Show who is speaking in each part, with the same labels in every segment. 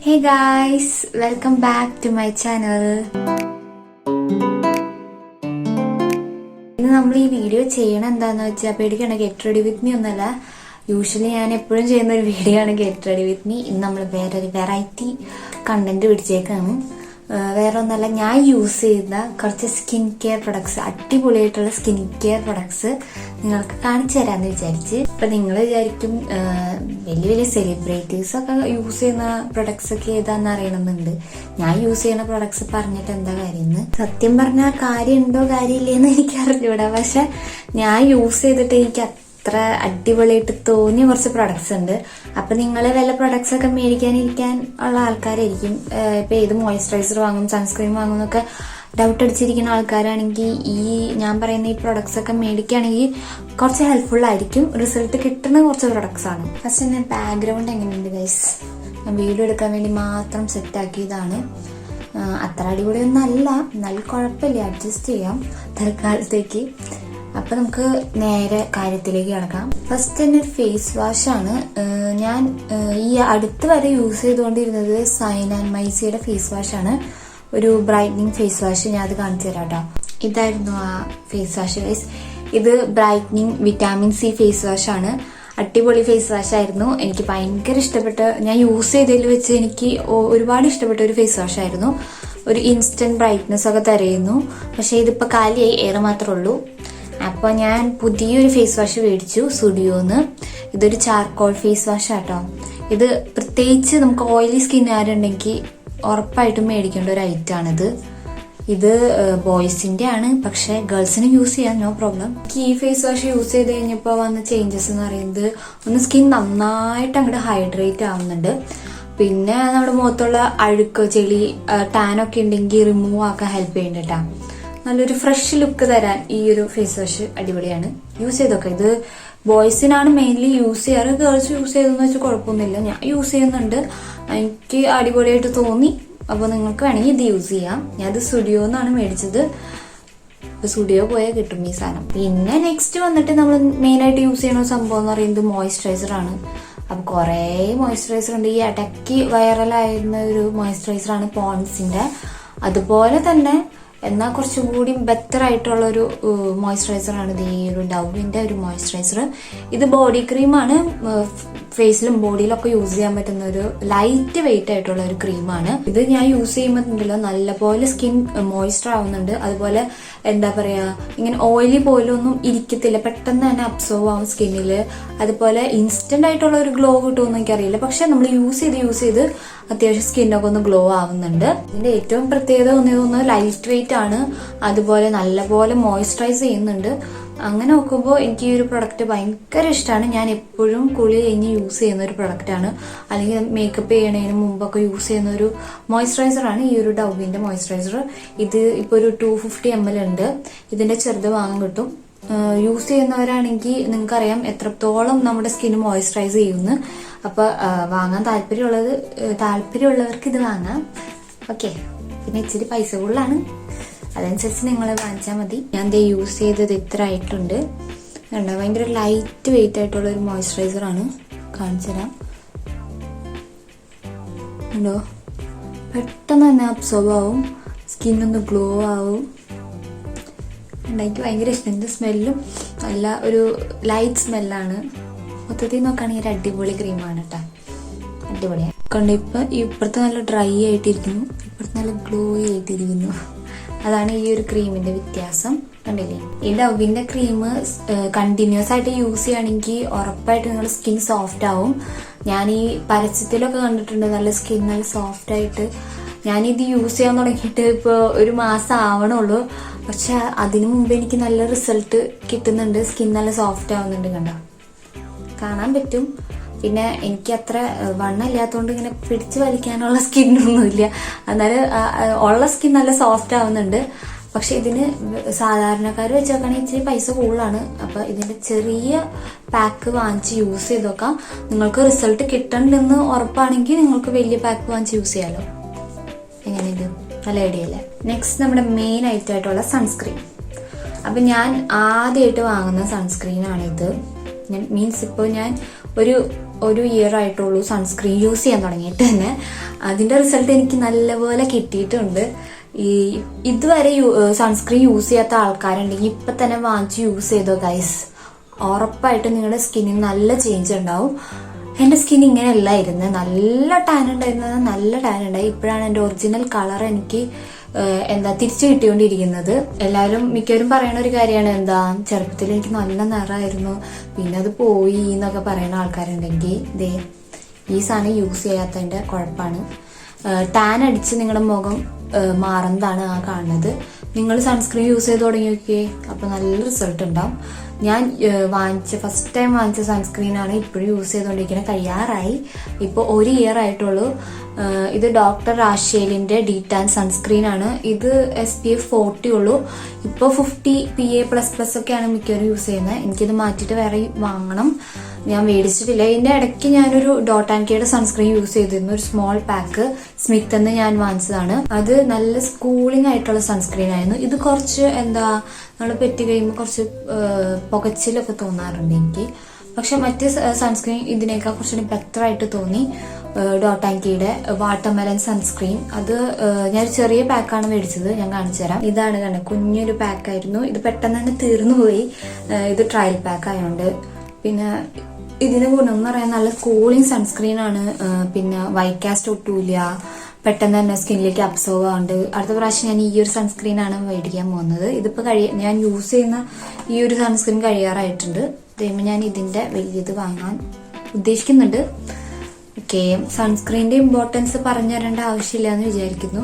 Speaker 1: Hey guys, welcome back to my channel. ഇന്ന് നമ്മൾ ഈ വീഡിയോ ചെയ്യണം എന്താന്ന് വെച്ചാൽ പേടിക്കണ്ട, ഗെറ്റ് റെഡി വിത്ത് മീ ഒന്നല്ല. യൂഷ്വലി ഞാൻ എപ്പോഴും ചെയ്യുന്ന ഒരു വീഡിയോ ആണ് ഗെറ്റ് റെഡി വിത്ത് മീ. ഇന്ന് നമ്മൾ വേറൊരു വെറൈറ്റി കണ്ടന്റ് പിടിച്ചേക്കാണ്. വേറെ ഒന്നല്ല, ഞാൻ യൂസ് ചെയ്യുന്ന കുറച്ച് സ്കിൻ കെയർ പ്രൊഡക്ട്സ്, അടിപൊളിയായിട്ടുള്ള സ്കിൻ കെയർ പ്രൊഡക്ട്സ് നിങ്ങൾക്ക് കാണിച്ചു തരാമെന്ന് വിചാരിച്ച്. ഇപ്പം നിങ്ങൾ വിചാരിക്കും വലിയ വലിയ സെലിബ്രിറ്റീസ് ഒക്കെ യൂസ് ചെയ്യുന്ന പ്രൊഡക്ട്സ് ഒക്കെ ഏതാന്ന് അറിയണമെന്നുണ്ട്. ഞാൻ യൂസ് ചെയ്യുന്ന പ്രൊഡക്ട്സ് പറഞ്ഞിട്ട് എന്താ കാര്യം? സത്യം പറഞ്ഞാൽ കാര്യമുണ്ടോ കാര്യമില്ലേന്ന് എനിക്ക് അറിഞ്ഞൂടാ. പക്ഷെ ഞാൻ യൂസ് ചെയ്തിട്ട് എനിക്ക് അത്ര അടിപൊളിയായിട്ട് തോന്നിയ കുറച്ച് പ്രൊഡക്ട്സ് ഉണ്ട്. അപ്പൊ നിങ്ങൾ വല്ല പ്രൊഡക്ട്സ് ഒക്കെ മേടിക്കാനിരിക്കാൻ ഉള്ള ആൾക്കാരായിരിക്കും. ഇപ്പൊ ഏത് മോയ്സ്ചറൈസർ വാങ്ങും, സൺസ്ക്രീൻ വാങ്ങും എന്നൊക്കെ ഡൗട്ട് അടിച്ചിരിക്കുന്ന ആൾക്കാരാണെങ്കിൽ ഈ ഞാൻ പറയുന്ന ഈ പ്രൊഡക്ട്സ് ഒക്കെ മേടിക്കുകയാണെങ്കിൽ കുറച്ച് ഹെൽപ്ഫുൾ ആയിരിക്കും. റിസൾട്ട് കിട്ടുന്ന കുറച്ച് പ്രൊഡക്ട്സ് ആണ്. ഫസ്റ്റ് തന്നെ ബാക്ക്ഗ്രൗണ്ട് എങ്ങനെയുണ്ട് ഗൈസ്? ഞാൻ വീഡിയോ എടുക്കാൻ വേണ്ടി മാത്രം സെറ്റ് ആക്കിയതാണ്. അത്ര അടിപൊളിയൊന്നും അല്ല, എന്നാലും കുഴപ്പമില്ല, അഡ്ജസ്റ്റ് ചെയ്യാം തൽക്കാലത്തേക്ക്. അപ്പൊ നമുക്ക് നേരെ കാര്യത്തിലേക്ക് കിടക്കാം. ഫസ്റ്റ് തന്നെ ഒരു ഫേസ് വാഷ് ആണ്. ഞാൻ ഈ അടുത്ത് വരെ യൂസ് ചെയ്തുകൊണ്ടിരുന്നത് സൈൻ ആൻഡ് മൈസിയുടെ ഫേസ് വാഷ് ആണ്. ഒരു ബ്രൈറ്റനിങ് ഫേസ് വാഷ്. ഞാൻ അത് കാണിച്ചു തരാം കേട്ടോ. ഇതായിരുന്നു ആ ഫേസ് വാഷ് ഗൈസ്. ഇത് brightening vitamin C face wash ആണ്. അടിപൊളി ഫേസ് വാഷ് ആയിരുന്നു. എനിക്ക് ഭയങ്കര ഇഷ്ടപ്പെട്ട, ഞാൻ യൂസ് ചെയ്തതിൽ വെച്ച് എനിക്ക് ഒരുപാട് ഇഷ്ടപ്പെട്ട ഒരു ഫേസ് വാഷ് ആയിരുന്നു. ഒരു ഇൻസ്റ്റന്റ് ബ്രൈറ്റ്നെസ് ഒക്കെ തരുന്നു. പക്ഷെ ഇതിപ്പോ കാലിയായി, ഏറെ മാത്രമേ ഉള്ളൂ. അപ്പോൾ ഞാൻ പുതിയൊരു ഫേസ് വാഷ് മേടിച്ചു സുഡിയോന്ന്. ഇതൊരു ചാർക്കോൾ ഫേസ് വാഷ് ആട്ടോ. ഇത് പ്രത്യേകിച്ച് നമുക്ക് ഓയിലി സ്കിൻ ആരുണ്ടെങ്കിൽ ഉറപ്പായിട്ടും മേടിക്കേണ്ട ഒരു ഐറ്റം ആണിത്. ഇത് ബോയ്സിന്റെ ആണ്, പക്ഷെ ഗേൾസിന് യൂസ് ചെയ്യാൻ നോ പ്രോബ്ലം. ഈ ഫേസ് വാഷ് യൂസ് ചെയ്ത് കഴിഞ്ഞപ്പോൾ വന്ന ചേഞ്ചസ് എന്ന് പറയുന്നത്, ഒന്ന് സ്കിൻ നന്നായിട്ട് അങ്ങോട്ട് ഹൈഡ്രേറ്റ് ആവുന്നുണ്ട്. പിന്നെ നമ്മുടെ മുഖത്തുള്ള അഴുക്ക്, ചെളി, ടാനൊക്കെ ഉണ്ടെങ്കിൽ റിമൂവ് ആക്കാൻ ഹെൽപ്പ് ചെയ്യുന്നുണ്ട്. നല്ലൊരു ഫ്രഷ് ലുക്ക് തരാൻ ഈ ഒരു ഫേസ് വാഷ് അടിപൊളിയാണ്. യൂസ് ചെയ്തൊക്കെ. ഇത് ബോയ്സിനാണ് മെയിൻലി യൂസ് ചെയ്യാറ്. ഗേൾസ് യൂസ് ചെയ്തെന്ന് വെച്ചാൽ കുഴപ്പമൊന്നുമില്ല. ഞാൻ യൂസ് ചെയ്യുന്നുണ്ട്, എനിക്ക് അടിപൊളിയായിട്ട് തോന്നി. അപ്പോൾ നിങ്ങൾക്ക് വേണമെങ്കിൽ ഇത് യൂസ് ചെയ്യാം. ഞാൻ ഇത് സ്റ്റുഡിയോന്നാണ് മേടിച്ചത്. ഇപ്പൊ സ്റ്റുഡിയോ പോയാൽ കിട്ടും ഈ സാധനം. പിന്നെ നെക്സ്റ്റ് വന്നിട്ട് നമ്മൾ മെയിനായിട്ട് യൂസ് ചെയ്യുന്ന സംഭവം എന്ന് പറയുന്നത് മോയ്സ്ചറൈസർ ആണ്. അപ്പൊ കുറേ മോയ്സ്ചറൈസർ ഉണ്ട്. ഈ ഇടയ്ക്ക് വൈറലായിരുന്ന ഒരു മോയ്സ്ചറൈസർ ആണ് പോൺസിന്റെ. അതുപോലെ തന്നെ എന്നാൽ കുറച്ചും കൂടി ബെറ്റർ ആയിട്ടുള്ള ഒരു മോയ്സ്ചറൈസർ ആണ് ഇത്, ഈ ഒരു ഡവിന്റെ ഒരു മോയ്സ്ചറൈസർ. ഇത് ബോഡി ക്രീമാണ്. ഫേസിലും ബോഡിയിലൊക്കെ യൂസ് ചെയ്യാൻ പറ്റുന്ന ഒരു ലൈറ്റ് വെയിറ്റ് ആയിട്ടുള്ള ഒരു ക്രീമാണ്. ഇത് ഞാൻ യൂസ് ചെയ്യുമ്പോണ്ടല്ലോ നല്ലപോലെ സ്കിൻ മോയ്സ്ചർ ആവുന്നുണ്ട്. അതുപോലെ എന്താ പറയാ, ഇങ്ങനെ ഓയിലി പോലൊന്നും ഇരിക്കത്തില്ല, പെട്ടെന്ന് തന്നെ അബ്സോർവ് ആവും സ്കിന്നില്. അതുപോലെ ഇൻസ്റ്റന്റ് ആയിട്ടുള്ള ഒരു ഗ്ലോ കിട്ടുമെന്ന് എനിക്കറിയില്ല, പക്ഷെ നമ്മൾ യൂസ് ചെയ്ത് അത്യാവശ്യം സ്കിന്നൊക്കെ ഒന്ന് ഗ്ലോ ആവുന്നുണ്ട്. ഇതിന്റെ ഏറ്റവും പ്രത്യേകത തോന്നിയത് ലൈറ്റ് വെയിറ്റ് ആണ്. അതുപോലെ നല്ലപോലെ മോയ്സ്ചറൈസ് ചെയ്യുന്നുണ്ട്. അങ്ങനെ നോക്കുമ്പോൾ എനിക്ക് ഈ ഒരു പ്രൊഡക്റ്റ് ഭയങ്കര ഇഷ്ടമാണ്. ഞാൻ എപ്പോഴും കുളി കഴിഞ്ഞ് യൂസ് ചെയ്യുന്ന ഒരു പ്രൊഡക്റ്റ് ആണ്, അല്ലെങ്കിൽ മേക്കപ്പ് ചെയ്യണതിന് മുമ്പൊക്കെ യൂസ് ചെയ്യുന്ന ഒരു മോയ്സ്ചറൈസർ ആണ് ഈ ഒരു ഡവിന്റെ മോയ്സ്ചറൈസർ. ഇത് ഇപ്പൊ ഒരു 250 ml ഉണ്ട്. ഇതിന്റെ ചെറുത് വാങ്ങാൻ കിട്ടും. യൂസ് ചെയ്യുന്നവരാണെങ്കിൽ നിങ്ങൾക്കറിയാം എത്രത്തോളം നമ്മുടെ സ്കിന്ന് മോയ്സ്ചറൈസ് ചെയ്യുന്നു. അപ്പൊ വാങ്ങാൻ താല്പര്യമുള്ളവർക്ക് ഇത് വാങ്ങാം. ഓക്കെ. പിന്നെ ഇച്ചിരി പൈസ കൂടുതലാണ്, അതനുസരിച്ച് നിങ്ങൾ വാങ്ങിച്ചാൽ മതി. ഞാൻ ദേ യൂസ് ചെയ്തത് ഇത്ര ആയിട്ടുണ്ട്. കണ്ടോ, ഭയങ്കര ലൈറ്റ് വെയിറ്റ് ആയിട്ടുള്ള ഒരു മോയ്സ്ചറൈസർ ആണ്. കാണിച്ചു തരാം. കണ്ടോ, പെട്ടെന്ന് തന്നെ അബ്സോർബ് ആവും, സ്കിന്നൊന്ന് ഗ്ലോ ആവും. എനിക്ക് ഭയങ്കര ഇഷ്ടം. ഇതിന്റെ സ്മെല്ലും നല്ല ഒരു ലൈറ്റ് സ്മെല്ലാണ്. മൊത്തത്തിൽ നോക്കുകയാണെങ്കിൽ ഒരു അടിപൊളി ക്രീമാണ് കേട്ടോ. അടിപൊളിയാണ്. കണ്ടോ, ഇപ്പുറത്ത് നല്ല ഡ്രൈ ആയിട്ടിരിക്കുന്നു, ഇപ്പുറത്ത് നല്ല ഗ്ലോ ആയിട്ടിരിക്കുന്നു. അതാണ് ഈ ഒരു ക്രീമിന്റെ വ്യത്യാസം. കണ്ടില്ലേ? ഈ ഡവിന്റെ ക്രീം കണ്ടിന്യൂസ് ആയിട്ട് യൂസ് ചെയ്യുകയാണെങ്കിൽ ഉറപ്പായിട്ട് നിങ്ങളുടെ സ്കിൻ സോഫ്റ്റ് ആവും. ഞാൻ ഈ പരസ്യത്തിലൊക്കെ കണ്ടിട്ടുണ്ട് നല്ല സ്കിൻ നല്ല സോഫ്റ്റ് ആയിട്ട്. ഞാനിത് യൂസ് ചെയ്യാൻ തുടങ്ങിയിട്ട് ഇപ്പോൾ ഒരു മാസം ആവണുള്ളൂ, പക്ഷെ അതിനു മുമ്പ് എനിക്ക് നല്ല റിസൾട്ട് കിട്ടുന്നുണ്ട്. സ്കിൻ നല്ല സോഫ്റ്റ് ആവുന്നുണ്ട്. കണ്ടോ, കാണാൻ പറ്റും. പിന്നെ എനിക്ക് അത്ര വണ്ണമില്ലാത്തതുകൊണ്ട് ഇങ്ങനെ പിടിച്ചു വലിക്കാനുള്ള സ്കിന്നൊന്നുമില്ല. എന്നാലും ഉള്ള സ്കിൻ നല്ല സോഫ്റ്റ് ആവുന്നുണ്ട്. പക്ഷെ ഇതിന് സാധാരണക്കാർ വെച്ച് നോക്കുകയാണെങ്കിൽ ഇച്ചിരി പൈസ കൂടുതലാണ്. അപ്പൊ ഇതിന്റെ ചെറിയ പാക്ക് വാങ്ങിച്ച് യൂസ് ചെയ്ത് നോക്കാം. നിങ്ങൾക്ക് റിസൾട്ട് കിട്ടണ്ടെന്ന് ഉറപ്പാണെങ്കിൽ നിങ്ങൾക്ക് വലിയ പാക്ക് വാങ്ങിച്ച് യൂസ് ചെയ്യാലോ. എങ്ങനെ, ഇത് നല്ല ഐഡിയ അല്ലേ? നെക്സ്റ്റ് നമ്മുടെ മെയിൻ ഐറ്റം ആയിട്ടുള്ള സൺസ്ക്രീൻ. അപ്പൊ ഞാൻ ആദ്യമായിട്ട് വാങ്ങുന്ന സൺസ്ക്രീൻ ആണിത്. മീൻസ് ഇപ്പോൾ ഞാൻ ഒരു 1 ഇയർ ആയിട്ടുള്ളൂ സൺസ്ക്രീൻ യൂസ് ചെയ്യാൻ തുടങ്ങിയിട്ട് തന്നെ. അതിന്റെ റിസൾട്ട് എനിക്ക് നല്ലപോലെ കിട്ടിയിട്ടുണ്ട്. ഇതുവരെ സൺസ്ക്രീൻ യൂസ് ചെയ്യാത്ത ആൾക്കാരുണ്ടെങ്കിൽ ഇപ്പൊ തന്നെ വാങ്ങിച്ച് യൂസ് ചെയ്തോ ഗൈസ്. ഉറപ്പായിട്ടും നിങ്ങളുടെ സ്കിന്നിന് നല്ല ചേഞ്ച് ഉണ്ടാവും. എന്റെ സ്കിൻ ഇങ്ങനെ അല്ലായിരുന്നു, നല്ല ടാൻ ഉണ്ടായിരുന്നത്, നല്ല ടാൻ ഉണ്ടായി. ഇപ്പോഴാണ് എന്റെ ഒറിജിനൽ കളർ എനിക്ക് തിരിച്ചു കിട്ടിക്കൊണ്ടിരിക്കുന്നത്. എല്ലാവരും മിക്കവരും പറയുന്ന ഒരു കാര്യമാണ്, ചെറുപ്പത്തിൽ എനിക്ക് നല്ല നിറമായിരുന്നു, പിന്നെ അത് പോയി എന്നൊക്കെ പറയുന്ന ആൾക്കാരുണ്ടെങ്കിൽ ഈ സാധനം യൂസ് ചെയ്യാത്തതിന്റെ കുഴപ്പമാണ്. ടാൻ അടിച്ച് നിങ്ങളുടെ മുഖം മാറുന്നതാണ് ആ കാണുന്നത്. നിങ്ങൾ സൺസ്ക്രീൻ യൂസ് ചെയ്ത് തുടങ്ങി നോക്കിയേ, അപ്പൊ നല്ല റിസൾട്ട് ഉണ്ടാവും. ഞാൻ ഫസ്റ്റ് ടൈം വാങ്ങിച്ച സൺസ്ക്രീനാണ് ഇപ്പോഴും യൂസ് ചെയ്തുകൊണ്ടിരിക്കുന്നത്. കഴിയാറായി, ഇപ്പോൾ 1 ഇയർ ആയിട്ടുള്ളൂ. ഇത് ഡോക്ടർ റാഷേലിന്റെ ഡീറ്റാൻ സൺസ്ക്രീൻ ആണ്. ഇത് SPF 40 ഉള്ളൂ. ഇപ്പോൾ 50 PA++ ഒക്കെയാണ് മിക്കവരും യൂസ് ചെയ്യുന്നത്. എനിക്കിത് മാറ്റിയിട്ട് വേറെ വാങ്ങണം. ഞാൻ മേടിച്ചിട്ടില്ല. ഇതിന്റെ ഇടയ്ക്ക് ഞാനൊരു ഡോട്ട് ആൻഡ് കെയുടെ സൺസ്ക്രീൻ യൂസ് ചെയ്തിരുന്നു, ഒരു സ്മോൾ പാക്ക് സ്മിത്ത് എന്ന് ഞാൻ വാങ്ങിച്ചതാണ്. അത് നല്ല കൂളിംഗ് ആയിട്ടുള്ള സൺസ്ക്രീൻ ആയിരുന്നു. ഇത് കുറച്ച് നമ്മൾ പെറ്റി കഴിയുമ്പോൾ കുറച്ച് പുകച്ചിലൊക്കെ തോന്നാറുണ്ട് എനിക്ക്. പക്ഷെ മറ്റ് സൺസ്ക്രീൻ ഇതിനേക്കാൾ കുറച്ചുകൂടി ബെറ്റർ ആയിട്ട് തോന്നി. ഡോട്ട് ആൻഡ് കെയുടെ വാട്ടർമെലൻ സൺസ്ക്രീൻ, അത് ഞാൻ ചെറിയ പാക്കാണ് മേടിച്ചത്, ഞാൻ കാണിച്ചു തരാം. ഇതാണ് കണ്ടത്, കുഞ്ഞൊരു പാക്കായിരുന്നു. ഇത് പെട്ടെന്ന് തന്നെ തീർന്നു പോയി. ഇത് ട്രയൽ പാക്ക് ആയതുകൊണ്ട്. പിന്നെ ഇതിന് ഗുണം എന്ന് പറയാൻ നല്ല കൂളിംഗ് സൺസ്ക്രീൻ ആണ്. പിന്നെ വൈറ്റ് കാസ്റ്റ് ഒട്ടൂല, പെട്ടെന്ന് തന്നെ സ്കിന്നിലേക്ക് അബ്സോർവ് ആവുന്നുണ്ട്. അടുത്ത പ്രാവശ്യം ഞാൻ ഈ ഒരു സൺസ്ക്രീൻ ആണ് മേടിക്കാൻ പോകുന്നത്. ഇതിപ്പോ ഞാൻ യൂസ് ചെയ്യുന്ന ഈ ഒരു സൺസ്ക്രീൻ കഴിയാറായിട്ടുണ്ട്. ഞാൻ ഇതിന്റെ വലിയത് വാങ്ങാൻ ഉദ്ദേശിക്കുന്നുണ്ട്. ഓക്കെ, സൺസ്ക്രീനിന്റെ ഇമ്പോർട്ടൻസ് പറഞ്ഞു തരേണ്ട ആവശ്യമില്ല എന്ന് വിചാരിക്കുന്നു.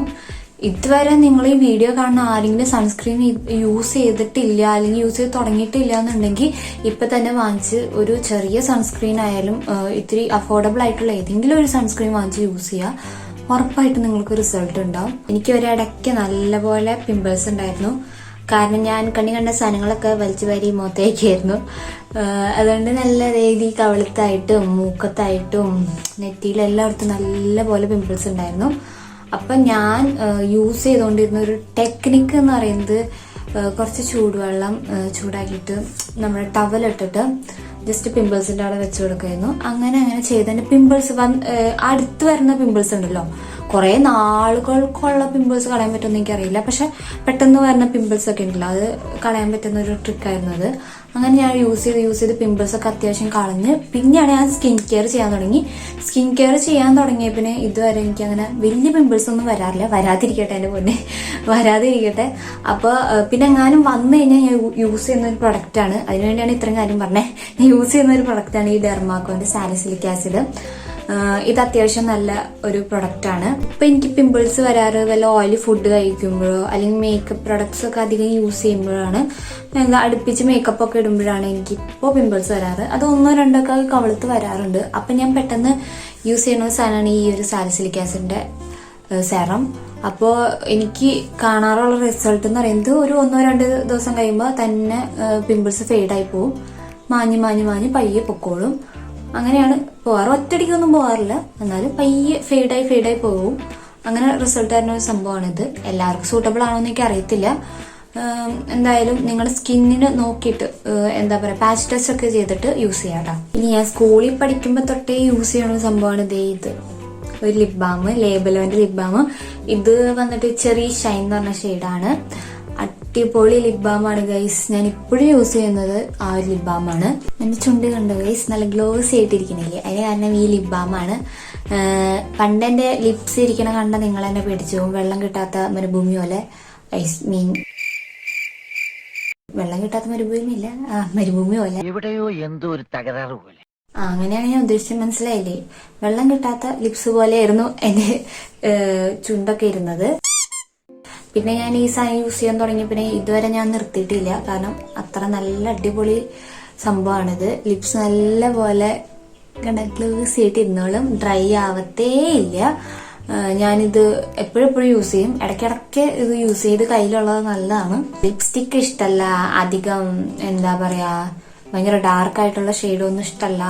Speaker 1: ഇതുവരെ നിങ്ങൾ ഈ വീഡിയോ കാണുന്ന ആരെങ്കിലും സൺസ്ക്രീൻ യൂസ് ചെയ്തിട്ടില്ല അല്ലെങ്കിൽ യൂസ് ചെയ്ത് തുടങ്ങിയിട്ടില്ല എന്നുണ്ടെങ്കിൽ ഇപ്പൊ തന്നെ വാങ്ങിച്ച് ഒരു ചെറിയ സൺസ്ക്രീൻ ആയാലും ഇത്തിരി അഫോർഡബിൾ ആയിട്ടുള്ള ഏതെങ്കിലും ഒരു സൺസ്ക്രീൻ വാങ്ങിച്ച് യൂസ് ചെയ്യുക. ഉറപ്പായിട്ട് നിങ്ങൾക്ക് റിസൾട്ട് ഉണ്ടാവും. എനിക്ക് ഒരിടയ്ക്ക് നല്ലപോലെ പിമ്പിൾസ് ഉണ്ടായിരുന്നു. കാരണം ഞാൻ കണ്ട സാധനങ്ങളൊക്കെ വലിച്ചു വാരി മുഖത്തേക്കായിരുന്നു. അതുകൊണ്ട് നല്ല രീതി കവിളത്തായിട്ടും മൂക്കത്തായിട്ടും നെറ്റിയിലും എല്ലായിടത്തും നല്ലപോലെ പിമ്പിൾസ് ഉണ്ടായിരുന്നു. അപ്പം ഞാൻ യൂസ് ചെയ്തുകൊണ്ടിരുന്ന ഒരു ടെക്നിക്ക് എന്ന് പറയുന്നത്, കുറച്ച് ചൂടുവെള്ളം ചൂടാക്കിയിട്ട് നമ്മുടെ ടവലിട്ടിട്ട് ജസ്റ്റ് പിമ്പിൾസിന്റെ അവിടെ വെച്ച് കൊടുക്കായിരുന്നു. അങ്ങനെ ചെയ്തതിന്റെ പിമ്പിൾസ് അടുത്ത് വരുന്ന പിമ്പിൾസ് ഉണ്ടല്ലോ, കുറെ നാളുകൾക്കുള്ള പിമ്പിൾസ് കളയാൻ പറ്റുമെന്ന് എനിക്കറിയില്ല. പക്ഷെ പെട്ടെന്ന് വരുന്ന പിമ്പിൾസ് ഒക്കെ ഉണ്ടല്ലോ, അത് കളയാൻ പറ്റുന്ന ഒരു ട്രിക്കായിരുന്നു അത്. അങ്ങനെ ഞാൻ യൂസ് ചെയ്ത് പിമ്പിൾസ് ഒക്കെ അത്യാവശ്യം കളഞ്ഞ് പിന്നെയാണ് ഞാൻ സ്കിൻ കെയർ ചെയ്യാൻ തുടങ്ങി. സ്കിൻ കെയർ ചെയ്യാൻ തുടങ്ങിയ പിന്നെ ഇതുവരെ എനിക്ക് അങ്ങനെ വലിയ പിമ്പിൾസ് ഒന്നും വരാറില്ല. വരാതിരിക്കട്ടെ, എന്റെ പൊന്നെ, വരാതിരിക്കട്ടെ. അപ്പൊ പിന്നെ എങ്ങാനും വന്നു കഴിഞ്ഞാൽ ഞാൻ യൂസ് ചെയ്യുന്ന ഒരു പ്രൊഡക്റ്റ് ആണ്. അതിനുവേണ്ടിയാണ് ഇത്രയും കാര്യം പറഞ്ഞത്. ഞാൻ യൂസ് ചെയ്യുന്ന ഒരു പ്രൊഡക്റ്റ് ആണ് ഈ ഡെർമാക്കോന്റെ സാലിസിലിക് ആസിഡ്. ഇത് അത്യാവശ്യം നല്ല ഒരു പ്രൊഡക്റ്റ് ആണ്. ഇപ്പൊ എനിക്ക് പിമ്പിൾസ് വരാറ് വല്ല ഓയിലി ഫുഡ് കഴിക്കുമ്പോഴോ അല്ലെങ്കിൽ മേക്കപ്പ് പ്രൊഡക്ട്സ് ഒക്കെ അധികം യൂസ് ചെയ്യുമ്പോഴാണ്, അടുപ്പിച്ച് മേക്കപ്പ് ഒക്കെ ഇടുമ്പോഴാണ് എനിക്ക് ഇപ്പോൾ പിമ്പിൾസ് വരാറ്. അത് 1-2 ഒക്കെ കവിളത്ത് വരാറുണ്ട്. അപ്പൊ ഞാൻ പെട്ടെന്ന് യൂസ് ചെയ്യുന്ന ഒരു സാധനമാണ് ഈ ഒരു സാലിസിലിക് ആസിഡിന്റെ സെറം. അപ്പോൾ എനിക്ക് കാണാറുള്ള റിസൾട്ട് എന്ന് പറയുന്നത് ഒരു 1-2 ദിവസം കഴിയുമ്പോൾ തന്നെ പിമ്പിൾസ് ഫെയ്ഡായി പോവും. മാഞ്ഞ് പയ്യെ പൊക്കോളും. അങ്ങനെയാണ് പോവാറ്. ഒറ്റയടിക്കൊന്നും പോവാറില്ല, എന്നാലും പയ്യെ ഫെയ്ഡായി പോകും. അങ്ങനെ റിസൾട്ട് തരുന്ന ഒരു സംഭവമാണിത്. എല്ലാവർക്കും സൂട്ടബിൾ ആണോ എന്ന് എനിക്ക് അറിയത്തില്ല. എന്തായാലും നിങ്ങളുടെ സ്കിന്നിന് നോക്കിയിട്ട് പാച്ച് ടെസ്റ്റ് ഒക്കെ ചെയ്തിട്ട് യൂസ് ചെയ്യാട്ടോ. ഇനി ഞാൻ സ്കൂളിൽ പഠിക്കുമ്പോൾ തൊട്ടേ യൂസ് ചെയ്യണ ഒരു സംഭവമാണ് ഇത് ഒരു ലിപ് ബാം, ലേബലോന്റെ ലിപ് ബാം. ഇത് വന്നിട്ട് ചെറിയ ഷൈൻ എന്ന് പറഞ്ഞ ഷെയ്ഡാണ്. അടിപൊളി ലിപ് ബാം ആണ് ഗൈസ്. ഞാൻ ഇപ്പോഴും യൂസ് ചെയ്യുന്നത് ആ ഒരു ലിപ് ബാം ആണ്. എന്റെ ചുണ്ട് കണ്ടു ഗൈസ്, നല്ല ഗ്ലോസി ആയിട്ടിരിക്കണില്ലേ? അതിന് കാരണം ഈ ലിപ് ബാം ആണ്. പണ്ട് എന്റെ ലിപ്സ് ഇരിക്കണ കണ്ട നിങ്ങൾ എന്നെ പേടിച്ചു പോകും. വെള്ളം കിട്ടാത്ത മരുഭൂമി പോലെ. വെള്ളം കിട്ടാത്ത മരുഭൂമിയില്ല, മരുഭൂമി പോലെ
Speaker 2: എവിടെയോ എന്തോ ഒരു തകരാറ് പോലെ.
Speaker 1: അങ്ങനെയാണ് ഞാൻ ഉദ്ദേശിച്ചത്, മനസ്സിലായില്ലേ? വെള്ളം കിട്ടാത്ത ലിപ്സ് പോലെയായിരുന്നു എന്റെ ചുണ്ടൊക്കെ ഇരുന്നത്. പിന്നെ ഞാൻ ഈ സാധനം യൂസ് ചെയ്യാൻ തുടങ്ങിയ പിന്നെ ഇതുവരെ ഞാൻ നിർത്തിയിട്ടില്ല. കാരണം അത്ര നല്ല അടിപൊളി സംഭവമാണിത്. ലിപ്സ് നല്ല പോലെ ഗ്ലൂസി ആയിട്ട് ഇരുന്നോളും, ഡ്രൈ ആവത്തേ ഇല്ല. ഞാനിത് എപ്പോഴും യൂസ് ചെയ്യും. ഇടയ്ക്കിടയ്ക്ക് ഇത് യൂസ് ചെയ്ത് കയ്യിലുള്ളത് നല്ലതാണ്. ലിപ്സ്റ്റിക്ക് ഇഷ്ടമല്ല, അധികം ഭയങ്കര ഡാർക്ക് ആയിട്ടുള്ള ഷെയ്ഡൊന്നും ഇഷ്ടമല്ല.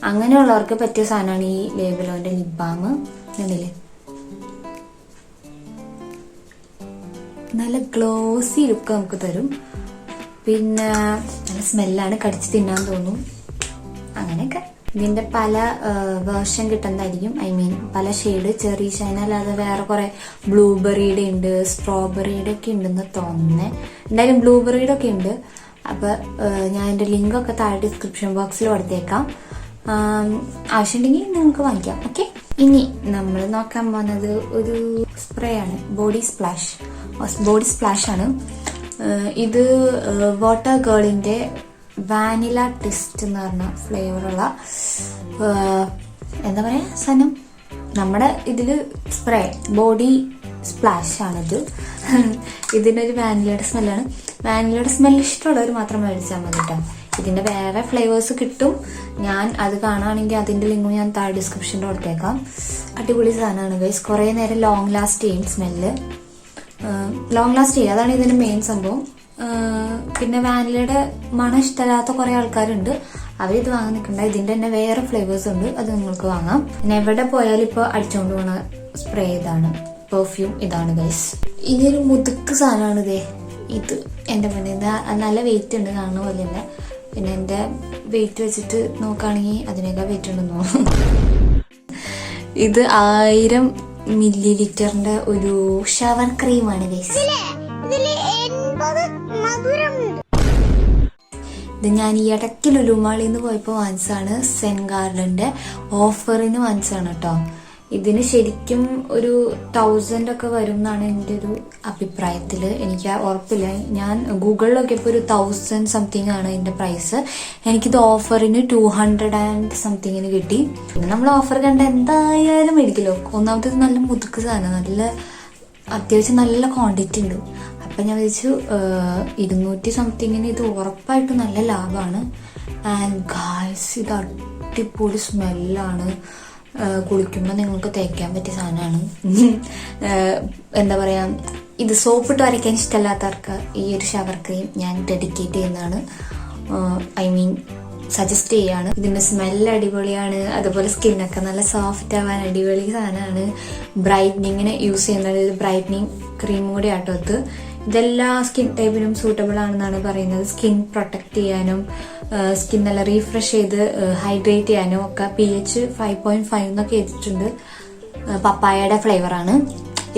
Speaker 1: അങ്ങനെയുള്ളവർക്ക് പറ്റിയ സാധനമാണ് ഈ ലേബലോന്റെ ലിപ് ബാം. കണ്ടില്ലേ, നല്ല ഗ്ലോസി ലുക്ക് നമുക്ക് തരും. പിന്നെ നല്ല സ്മെല്ലാണ്, കടിച്ച് തിന്നാൻ തോന്നും. അങ്ങനെയൊക്കെ ഇതിന്റെ പല വേർഷൻ കിട്ടുന്നതായിരിക്കും. ഐ മീൻ പല ഷെയ്ഡ്. ചെറി ഷൈൻ അല്ലാതെ വേറെ കുറെ ബ്ലൂബെറിയുടെ ഉണ്ട്, സ്ട്രോബെറിയുടെ ഒക്കെ ഉണ്ടെന്ന് തോന്നുന്നേ. എന്തായാലും ബ്ലൂബെറിയുടെ ഒക്കെ ഉണ്ട്. അപ്പൊ ഞാൻ എന്റെ ലിങ്ക് ഒക്കെ താഴെ ഡിസ്ക്രിപ്ഷൻ ബോക്സിൽ കൊടുത്തേക്കാം. ആവശ്യമുണ്ടെങ്കിൽ നിങ്ങൾക്ക് വാങ്ങിക്കാം. ഓക്കെ, ഇനി നമ്മൾ നോക്കാൻ പോകുന്നത് ഒരു സ്പ്രേ ആണ്. ബോഡി സ്പ്ലാഷ് ആണ് ഇത്. വാട്ടർ ഗേളിന്റെ വാനില ട്വിസ്റ്റ് എന്ന് പറഞ്ഞ ഫ്ലേവറുള്ള എന്താ പറയാ സാധനം. നമ്മുടെ ഇതില് സ്പ്രേ ബോഡി സ്പ്ലാഷ് ആണിത്. ഇതിനൊരു വാനിലയുടെ സ്മെല്ലാണ്. വാനിലയുടെ സ്മെല്ല് ഇഷ്ടമുള്ളവർ മാത്രം മേടിച്ചാൽ മതി കേട്ടോ. ഇതിന്റെ വേറെ ഫ്ലേവേഴ്സ് കിട്ടും. ഞാൻ അത് കാണുകയാണെങ്കിൽ അതിന്റെ ലിങ്ക് ഞാൻ താഴെ ഡിസ്ക്രിപ്ഷനിൽ കൊടുത്തേക്കാം. അടിപൊളി സാധനമാണ് ഗൈസ്. കുറെ നേരം ലോങ് ലാസ്റ്റ് ചെയ്യും സ്മെല്ല്. ലോങ് ലാസ്റ്റ് ചെയ്യും, അതാണ് ഇതിന്റെ മെയിൻ സംഭവം. പിന്നെ വാനിലയുടെ മണം ഇഷ്ടമില്ലാത്ത കുറെ ആൾക്കാരുണ്ട്. അവരിത് വാങ്ങാൻ നിൽക്കണ്ട. ഇതിന്റെ തന്നെ വേറെ ഫ്ലേവേഴ്സ് ഉണ്ട്, അത് നിങ്ങൾക്ക് വാങ്ങാം. പിന്നെ എവിടെ പോയാലും ഇപ്പൊ അടിച്ചോണ്ട് പോണ സ്പ്രേ ഇതാണ്, പെർഫ്യൂം ഇതാണ് ഗൈസ്. ഇനിയൊരു മുതുക്ക് സാധനമാണ് ഇതേ. ഇത് എന്റെ മുന്നിൽ നല്ല വെയിറ്റ് ഉണ്ട്, കാണുന്ന പോലെ തന്നെ. പിന്നെ എന്റെ വെയിറ്റ് വെച്ചിട്ട് നോക്കുകയാണെങ്കിൽ അതിനേക്കാൾ വെയിറ്റ് ഉണ്ടെന്ന് തോന്നുന്നു. ഇത് 1000 ml ഒരു ഷവർ ക്രീമാണ് ഗൈസ്. ഇത് ഞാൻ ഈ ഇടയ്ക്ക് ലുലുമാളിന്ന് പോയപ്പോൾ വാങ്ങിച്ചതാണ്. സെൻ ഗാർഡന്റെ ഓഫറിന് വാങ്ങിച്ചതാണ് കേട്ടോ. ഇതിന് ശരിക്കും ഒരു 1000 ഒക്കെ വരും എന്നാണ് എൻ്റെ ഒരു അഭിപ്രായത്തില്. എനിക്ക് ഉറപ്പില്ല. ഞാൻ ഗൂഗിളിലൊക്കെ ഇപ്പോൾ ഒരു 1000 സംതിങ് ആണ് ഇതിന്റെ പ്രൈസ്. എനിക്കിത് ഓഫറിന് 200 and സംതിങ്ങിന് കിട്ടി. പിന്നെ നമ്മൾ ഓഫർ കണ്ട എന്തായാലും മേടിക്കല്ലോ. ഒന്നാമത്തെ നല്ല മുതുക്ക് സാധനം, നല്ല അത്യാവശ്യം നല്ല ക്വാണ്ടിറ്റി ഉണ്ട്. അപ്പൊ ഞാൻ വിചാരിച്ചു 200 സംതിങ്ങിന് ഇത് ഉറപ്പായിട്ടും നല്ല ലാഭമാണ്. ആൻഡ് ഗായ്സ്, ഇത് അടിപൊളി സ്മെല്ലാണ്. കുളിക്കുമ്പോൾ നിങ്ങൾക്ക് തേക്കാൻ പറ്റിയ സാധനമാണ്. എന്താ പറയാ, ഇത് സോപ്പിട്ട് വരയ്ക്കാൻ ഇഷ്ടമല്ലാത്തവർക്ക് ഈ ഒരു ഷവർ ക്രീം ഞാൻ ഡെഡിക്കേറ്റ് ചെയ്യുന്നതാണ്. ഐ മീൻ സജസ്റ്റ് ചെയ്യാണ്. ഇതിന്റെ സ്മെല്ല് അടിപൊളിയാണ്. അതുപോലെ സ്കിന്നൊക്കെ നല്ല സോഫ്റ്റ് ആവാൻ അടിപൊളി സാധനമാണ്. ബ്രൈറ്റനിങ്ങിന് യൂസ് ചെയ്യുന്നത് ബ്രൈറ്റനിങ് ക്രീം കൂടി ആട്ടോ ഇത്. ഇതെല്ലാ സ്കിൻ ടൈപ്പിനും സൂട്ടബിൾ ആണെന്നാണ് പറയുന്നത്. സ്കിൻ പ്രൊട്ടക്ട് ചെയ്യാനും സ്കിൻ നല്ല റീഫ്രഷ് ചെയ്ത് ഹൈഡ്രേറ്റ് ചെയ്യാനും ഒക്കെ. pH 5.5 എന്നൊക്കെ എഴുതിയിട്ടുണ്ട്. പപ്പായയുടെ ഫ്ലേവറാണ്.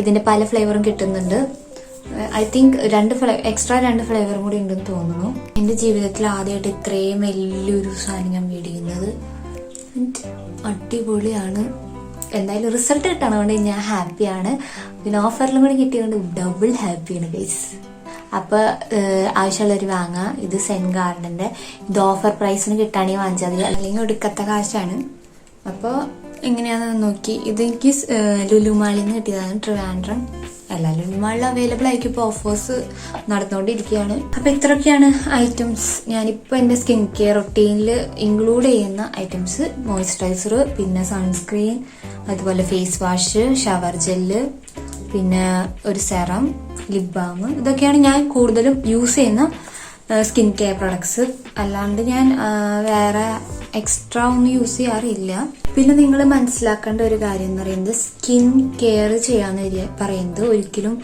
Speaker 1: ഇതിന്റെ പല ഫ്ലേവറും കിട്ടുന്നുണ്ട്. ഐ തിങ്ക് എക്സ്ട്രാ 2 ഫ്ലേവറും കൂടി ഉണ്ടെന്ന് തോന്നുന്നു. എന്റെ ജീവിതത്തിൽ ആദ്യമായിട്ട് ഇത്രയും വലിയൊരു സാധനം ഞാൻ മേടിക്കുന്നത്. അടിപൊളിയാണ്. എന്തായാലും റിസൾട്ട് കിട്ടണോണ്ട് ഞാൻ ഹാപ്പിയാണ്. പിന്നെ ഓഫറിലും കൂടി കിട്ടിയതുകൊണ്ട് ഡബിൾ ഹാപ്പിയാണ് ഗൈസ്. അപ്പൊ ആവശ്യമുള്ളവർ വാങ്ങാം. ഇത് സെൻ ഗാർഡന്റെ. ഇത് ഓഫർ പ്രൈസിന് കിട്ടാണെങ്കിൽ വാങ്ങിച്ചാൽ മതി, അല്ലെങ്കിൽ ഒടുക്കത്തെ കാശാണ്. അപ്പോൾ എങ്ങനെയാണെന്ന് നോക്കി. ഇത് എനിക്ക് ലുലുമാളിൽ നിന്ന് കിട്ടിയതാണ്. ട്രിവാൻഡ്രം എല്ലാ ലുലുമാളിൽ അവൈലബിൾ ആയിരിക്കും. ഇപ്പോൾ ഓഫേഴ്സ് നടന്നുകൊണ്ടിരിക്കുകയാണ്. അപ്പൊ ഇത്രയൊക്കെയാണ് ഐറ്റംസ് ഞാനിപ്പോൾ എന്റെ സ്കിൻ കെയർ റൊട്ടീനിൽ ഇൻക്ലൂഡ് ചെയ്യുന്ന ഐറ്റംസ്. മോയ്സ്ചറൈസർ, പിന്നെ സൺസ്ക്രീൻ, അതുപോലെ ഫേസ് വാഷ്, ഷവർ ജെല്ല്, പിന്നെ ഒരു സെറം, ലിപ് ബാം. ഇതൊക്കെയാണ് ഞാൻ കൂടുതലും യൂസ് ചെയ്യുന്ന സ്കിൻ കെയർ പ്രൊഡക്ട്സ്. അല്ലാണ്ട് ഞാൻ വേറെ എക്സ്ട്രാ ഒന്നും യൂസ് ചെയ്യാറില്ല. പിന്നെ നിങ്ങൾ മനസ്സിലാക്കേണ്ട ഒരു കാര്യം എന്ന് പറയുന്നത്, സ്കിൻ കെയർ ചെയ്യാന്ന് പറയുന്നത് ഒരിക്കലും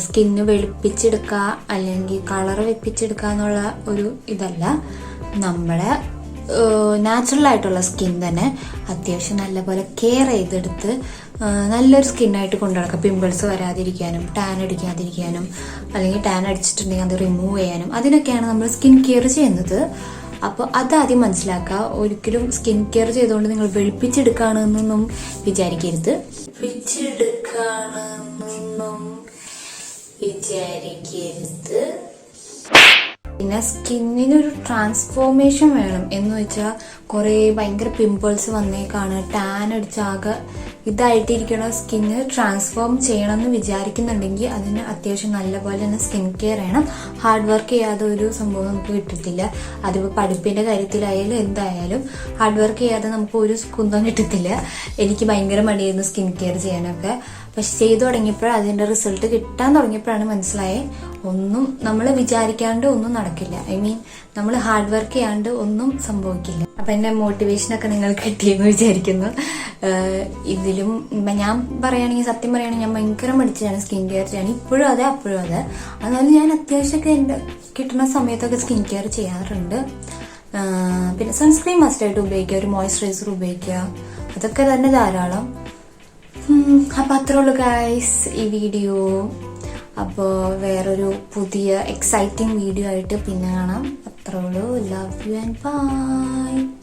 Speaker 1: സ്കിന്ന് വെളുപ്പിച്ചെടുക്കുക അല്ലെങ്കിൽ കളർ വെപ്പിച്ചെടുക്കുക എന്നുള്ള ഒരു ഇതല്ല. നമ്മുടെ നാച്ചുറൽ ആയിട്ടുള്ള സ്കിൻ തന്നെ അത്യാവശ്യം നല്ലപോലെ കെയർ ചെയ്തെടുത്ത് നല്ലൊരു സ്കിന്നായിട്ട് കൊണ്ടുനടക്കുക. പിമ്പിൾസ് വരാതിരിക്കാനും ടാൻ അടിക്കാതിരിക്കാനും അല്ലെങ്കിൽ ടാൻ അടിച്ചിട്ടുണ്ടെങ്കിൽ അത് റിമൂവ് ചെയ്യാനും അതിനൊക്കെയാണ് നമ്മൾ സ്കിൻ കെയർ ചെയ്യുന്നത്. അപ്പോൾ അതാദ്യം മനസ്സിലാക്കുക. ഒരിക്കലും സ്കിൻ കെയർ ചെയ്തുകൊണ്ട് നിങ്ങൾ വെളുപ്പിച്ചെടുക്കുകയാണെന്നൊന്നും വിചാരിക്കരുത്. പിന്നെ സ്കിന്നിനൊരു ട്രാൻസ്ഫോർമേഷൻ വേണം. എന്ന് വെച്ചാൽ കുറേ ഭയങ്കര പിമ്പിൾസ് വന്നേക്കാണ്, ടാൻ അടിച്ചാകെ ഇതായിട്ടിരിക്കണ സ്കിന്ന് ട്രാൻസ്ഫോം ചെയ്യണം എന്ന് വിചാരിക്കുന്നുണ്ടെങ്കിൽ അതിന് അത്യാവശ്യം നല്ലപോലെ തന്നെ സ്കിൻ കെയർ ചെയ്യണം. ഹാർഡ് വർക്ക് ചെയ്യാതെ ഒരു സംഭവം നമുക്ക് കിട്ടത്തില്ല. അതിപ്പോൾ പഠിപ്പിന്റെ കാര്യത്തിലായാലും എന്തായാലും ഹാർഡ് വർക്ക് ചെയ്യാതെ നമുക്ക് ഒരു കുന്തം കിട്ടത്തില്ല. എനിക്ക് ഭയങ്കര മടിയായിരുന്നു സ്കിൻ കെയർ ചെയ്യാനൊക്കെ. പക്ഷെ ചെയ്തു തുടങ്ങിയപ്പോഴും അതിന്റെ റിസൾട്ട് കിട്ടാൻ തുടങ്ങിയപ്പോഴാണ് മനസ്സിലായേ ഒന്നും നമ്മൾ വിചാരിക്കാണ്ട് ഒന്നും നടക്കില്ല. ഐ മീൻ നമ്മൾ ഹാർഡ് വർക്ക് ചെയ്യാണ്ട് ഒന്നും സംഭവിക്കില്ല. അപ്പൊ എന്റെ മോട്ടിവേഷനൊക്കെ നിങ്ങൾ കിട്ടിയെന്ന് വിചാരിക്കുന്നു. ഇതിലും ഞാൻ പറയുകയാണെങ്കിൽ, സത്യം പറയുകയാണെങ്കിൽ ഞാൻ ഭയങ്കര മടിച്ചാണ് സ്കിൻ കെയർ ചെയ്യാൻ. ഇപ്പോഴും അതെ അപ്പോഴും അതെ. അതുപോലെ ഞാൻ അത്യാവശ്യമൊക്കെ എന്റെ കിട്ടുന്ന സമയത്തൊക്കെ സ്കിൻ കെയർ ചെയ്യാറുണ്ട്. പിന്നെ സൺസ്ക്രീൻ മസ്റ്റായിട്ട് ഉപയോഗിക്കുക, ഒരു മോയ്സ്ചറൈസർ ഉപയോഗിക്കുക, അതൊക്കെ തന്നെ ധാരാളം. അപ്പം അത്രേ ഉള്ളൂ ഗൈസ് ഈ വീഡിയോ. അപ്പോൾ വേറൊരു പുതിയ എക്സൈറ്റിംഗ് വീഡിയോ ആയിട്ട് പിന്നെ കാണാം. അത്രേ ഉള്ളൂ. Love you and by.